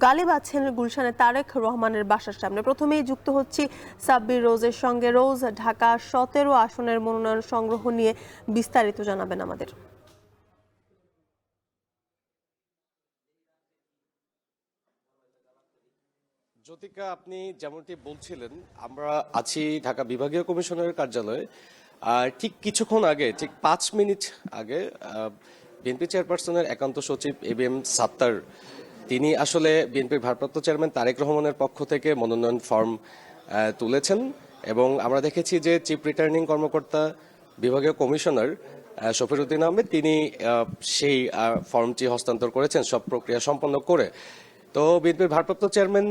গালিব আছেন গুলশানে তারেক রহমানের বাসার সামনে। প্রথমেই যুক্ত হচ্ছি সাব্বির রোজের সঙ্গে। রোজ, ঢাকা 17 আসনের মনোনয়ন সংগ্রহ নিয়ে বিস্তারিত জানাবেন আমাদের। জ্যোতিকা, আপনি যেমনটি বলছিলেন, আমরা আছি ঢাকা বিভাগীয় কমিশনারের কার্যালয়ে। ঠিক কিছুক্ষণ আগে, ঠিক 5 মিনিট আগে বিএনপি চেয়ারপারসনের একান্ত সচিব ABM সাত্তার, তিনি আসলে বিএনপির ভারপ্রাপ্ত চেয়ারম্যান তারেক রহমানের পক্ষ থেকে মনোনয়ন ফর্ম তুলেছেন এবং আমরা দেখেছি যে চিফ রিটার্নিং কর্মকর্তা বিভাগীয় কমিশনার শফিরউদ্দিন আহমেদ, তিনি সেই ফর্মটি হস্তান্তর করেছেন সব প্রক্রিয়া সম্পন্ন করে। তো বিএনপির ভারপ্রাপ্ত চেয়ারম্যান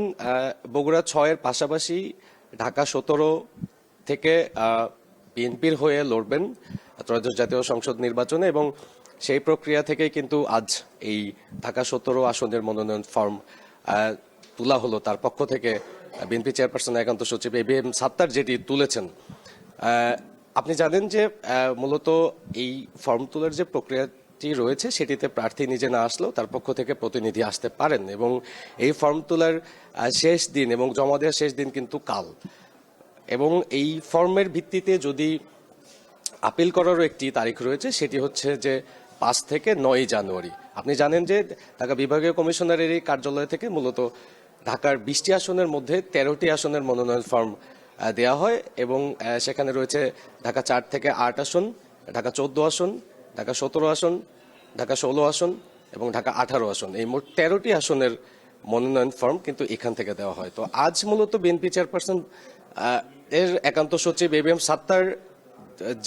বগুড়া 6-এর পাশাপাশি ঢাকা 17 থেকে বিএনপির হয়ে লড়বেন ত্রয়োদশ জাতীয় সংসদ নির্বাচনে এবং সেই প্রক্রিয়া থেকেই কিন্তু আজ এই ঢাকা 17 আসনের মনোনয়ন ফর্ম তোলা হলো তার পক্ষ থেকে। বিএনপি চেয়ারপারসন একান্ত সচিব ABM সাত্তার যেটি তুলেছেন। আপনি জানেন যে মূলত এই ফর্ম তোলার যে প্রক্রিয়াটি রয়েছে সেটিতে প্রার্থী নিজে না আসলেও তার পক্ষ থেকে প্রতিনিধি আসতে পারেন এবং এই ফর্ম তোলার শেষ দিন এবং জমা দেওয়ার শেষ দিন কিন্তু কাল। এবং এই ফর্মের ভিত্তিতে যদি আপিল করারও একটি তারিখ রয়েছে, সেটি হচ্ছে যে 5 থেকে 9 জানুয়ারি। আপনি জানেন যে ঢাকা বিভাগীয় কমিশনারের এই কার্যালয় থেকে মূলত ঢাকার 20টি আসনের মধ্যে 13টি আসনের মনোনয়ন ফর্ম দেওয়া হয় এবং সেখানে রয়েছে ঢাকা 4 থেকে 8 আসন, ঢাকা 14 আসন, ঢাকা 17 আসন, ঢাকা 16 আসন এবং ঢাকা 18 আসন। এই মোট 13টি আসনের মনোনয়ন ফর্ম কিন্তু এখান থেকে দেওয়া হয়। তো আজ মূলত বিএনপি চেয়ারপারসন এর একান্ত সচিব ABM সাত্তার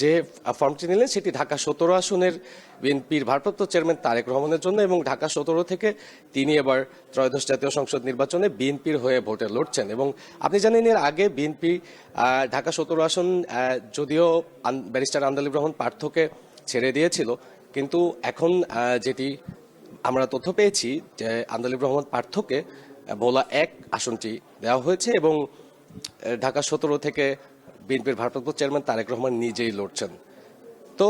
যে ফর্মটি নিলেন সেটি ঢাকা 17 আসনের বিএনপির ভারপ্রাপ্ত চেয়ারম্যান তারেক রহমানের জন্য এবং ঢাকা 17 থেকে তিনি এবার ত্রয়োদশ জাতীয় সংসদ নির্বাচনে বিএনপির হয়ে ভোটে লড়ছেন। এবং আপনি জানেন এর আগে বিএনপি ঢাকা 17 আসন যদিও ব্যারিস্টার আন্দালিব রহমান পার্থকে ছেড়ে দিয়েছিল, কিন্তু এখন যেটি আমরা তথ্য পেয়েছি যে আন্দালিব রহমান পার্থকে ভোলা 1 আসনটি দেওয়া হয়েছে এবং ঢাকা 17 থেকে বিএনপির ভারপ্রাপ্ত চেয়ারম্যান তারেক রহমান নিজেই লড়ছেন। তো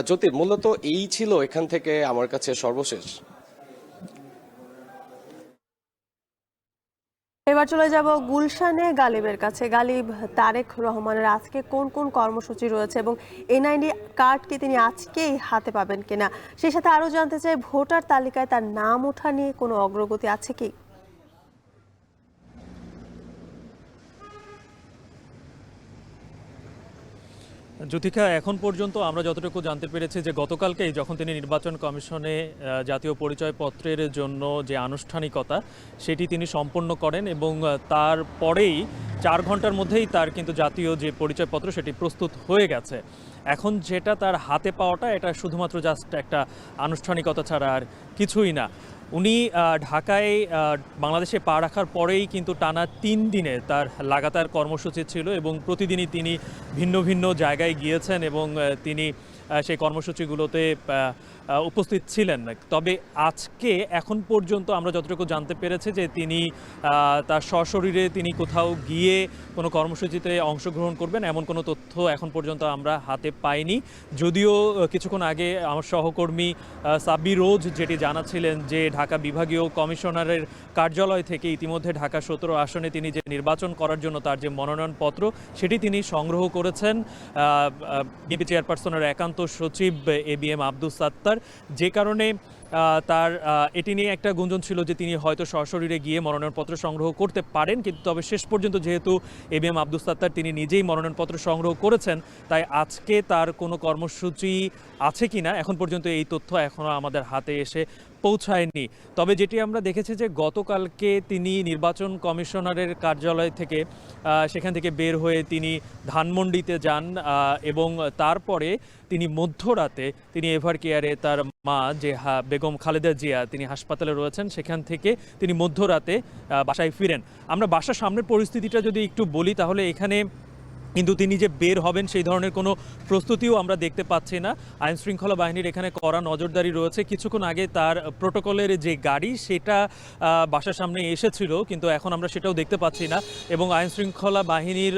জ্যোতি, মূলত এই ছিল এখান থেকে আমার কাছে সর্বশেষ। এবার চলে যাব গুলশানে গালিবের কাছে। গালিব, তারেক রহমানের আজকে কোন কোন কর্মসূচি রয়েছে এবং NID কার্ড কি তিনি আজকেই হাতে পাবেন কিনা? সেই সাথে আরো জানতে চাই, ভোটার তালিকায় তার নাম ওঠা নিয়ে কোনো অগ্রগতি আছে কি? জ্যোতিকা, এখন পর্যন্ত আমরা যতটুকু জানতে পেরেছি যে গতকালকেই যখন তিনি নির্বাচন কমিশনে জাতীয় পরিচয়পত্রের জন্য যে আনুষ্ঠানিকতা সেটি তিনি সম্পন্ন করেন এবং তারপরেই 4 ঘন্টার মধ্যেই তার কিন্তু জাতীয় যে পরিচয়পত্র সেটি প্রস্তুত হয়ে গেছে। এখন যেটা তার হাতে পাওয়াটা এটা শুধুমাত্র জাস্ট একটা আনুষ্ঠানিকতা ছাড়া আর কিছুই না। উনি ঢাকায় বাংলাদেশে পা রাখার পরেই কিন্তু টানা 3 দিনে তার লাগাতার কর্মসূচি ছিল এবং প্রতিদিনই তিনি ভিন্ন ভিন্ন জায়গায় গিয়েছেন এবং তিনি সেই কর্মসূচিগুলোতে উপস্থিত ছিলেন। তবে আজকে এখন পর্যন্ত আমরা যতটুকু জানতে পেরেছি যে তিনি তার সশরীরে তিনি কোথাও গিয়ে কোনো কর্মসূচিতে অংশগ্রহণ করবেন এমন কোনো তথ্য এখন পর্যন্ত আমরা হাতে পাইনি। যদিও কিছুক্ষণ আগে আমার সহকর্মী সাব্বির রোজ যেটি জানাচ্ছিলেন যে ঢাকা বিভাগীয় কমিশনারের কার্যালয় থেকে ইতিমধ্যে ঢাকা 17 আসনে তিনি যে নির্বাচন করার জন্য তার যে মনোনয়নপত্র সেটি তিনি সংগ্রহ করেছেন বিএনপি চেয়ারপারসনের একান্ত সচিব ABM আব্দুস সাত্তার, যে কারণে তার এটি নিয়ে একটা গুঞ্জন ছিল যে তিনি হয়তো সশরীরে গিয়ে মনোনয়নপত্র সংগ্রহ করতে পারেন, কিন্তু তবে শেষ পর্যন্ত যেহেতু ABM আব্দুস সাত্তার তিনি নিজেই মনোনয়নপত্র সংগ্রহ করেছেন, তাই আজকে তার কোনো কর্মসূচি আছে কিনা এখন পর্যন্ত এই তথ্য এখনও আমাদের হাতে এসে পৌঁছায়নি। তবে যেটি আমরা দেখেছি যে গতকালকে তিনি নির্বাচন কমিশনারের কার্যালয় থেকে সেখান থেকে বের হয়ে তিনি ধানমন্ডিতে যান এবং তারপরে তিনি মধ্যরাতে তিনি এভার কেয়ারে তার মা যে বেগম খালেদা জিয়া তিনি হাসপাতালে রয়েছেন সেখান থেকে তিনি মধ্যরাতে বাসায় ফিরেন। আমরা বাসার সামনের পরিস্থিতিটা যদি একটু বলি তাহলে এখানে কিন্তু তিনি যে বের হবেন সেই ধরনের কোনো প্রস্তুতিও আমরা দেখতে পাচ্ছি না। আইন শৃঙ্খলা বাহিনীর এখানে কড়া নজরদারি রয়েছে। কিছুক্ষণ আগে তার প্রোটোকলের যে গাড়ি সেটা বাসার সামনে এসেছিল, কিন্তু এখন আমরা সেটাও দেখতে পাচ্ছি না। এবং আইন শৃঙ্খলা বাহিনীর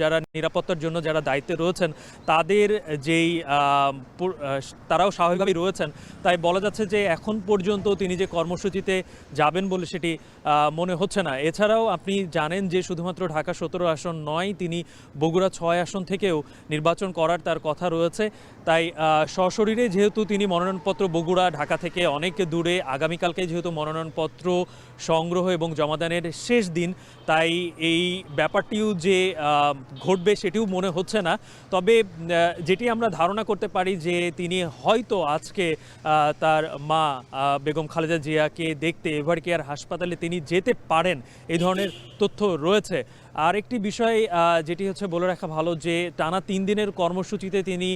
যারা নিরাপত্তার জন্য যারা দায়িত্বে রয়েছেন তাদের যেই তারাও স্বাভাবিকভাবেই রয়েছেন। তাই বলা যাচ্ছে যে এখন পর্যন্ত তিনি যে কর্মসূচিতে যাবেন বলে সেটি মনে হচ্ছে না। এছাড়াও আপনি জানেন যে শুধুমাত্র ঢাকা 17 আসন নয়, তিনি বগুড়া 6 আসন থেকেও নির্বাচন করার তার কথা রয়েছে। তাই সশরীরে যেহেতু তিনি মনোনয়নপত্র বগুড়া ঢাকা থেকে অনেক দূরে, আগামীকালকে যেহেতু মনোনয়নপত্র সংগ্রহ এবং জমাদানের শেষ দিন, তাই এই ব্যাপারটিও যে ঘটবে সেটিও মনে হচ্ছে না। তবে যেটি আমরা ধারণা করতে পারি যে তিনি হয়তো আজকে তার মা বেগম খালেদা জিয়াকে দেখতে এভার কেয়ার হাসপাতালে তিনি যেতে পারেন, এই ধরনের তথ্য রয়েছে। আরেকটি বিষয় যেটি হচ্ছে বলে রাখা ভালো যে টানা 3 দিনের কর্মসূচিতে তিনি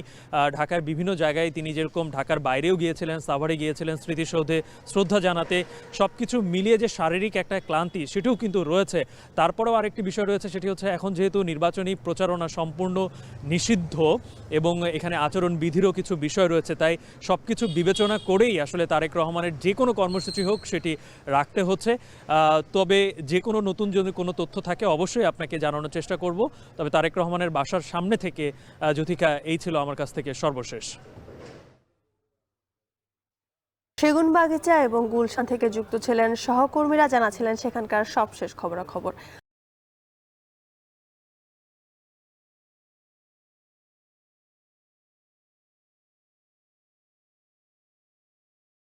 ঢাকার বিভিন্ন জায়গায়, তিনি যেরকম ঢাকার বাইরেও গিয়েছিলেন, সাভারে গিয়েছিলেন স্মৃতিসৌধে শ্রদ্ধা জানাতে, সব কিছু মিলিয়ে যে শারীরিক একটা ক্লান্তি সেটিও কিন্তু রয়েছে। তারপরেও আরেকটি বিষয় রয়েছে, সেটি হচ্ছে এখন যেহেতু নির্বাচনী প্রচারণা সম্পূর্ণ নিষিদ্ধ এবং এখানে আচরণবিধিরও কিছু বিষয় রয়েছে, তাই সব কিছু বিবেচনা করেই আসলে তারেক রহমানের যে কোনো কর্মসূচি হোক সেটি রাখতে হচ্ছে। তবে যে কোনো নতুন যদি কোনো তথ্য থাকে অবশ্যই আপনাকে জানানোর চেষ্টা করব। তবে তারেক রহমানের বাসার সামনে থেকে জ্যোতিকা, এই ছিল আমার কাছ থেকে সর্বশেষ। সেগুনবাগিচা এবং গুলশান থেকে যুক্ত ছিলেন সহকর্মীরা, জানাছিলেন সেখানকার সবশেষ খবরাখবর।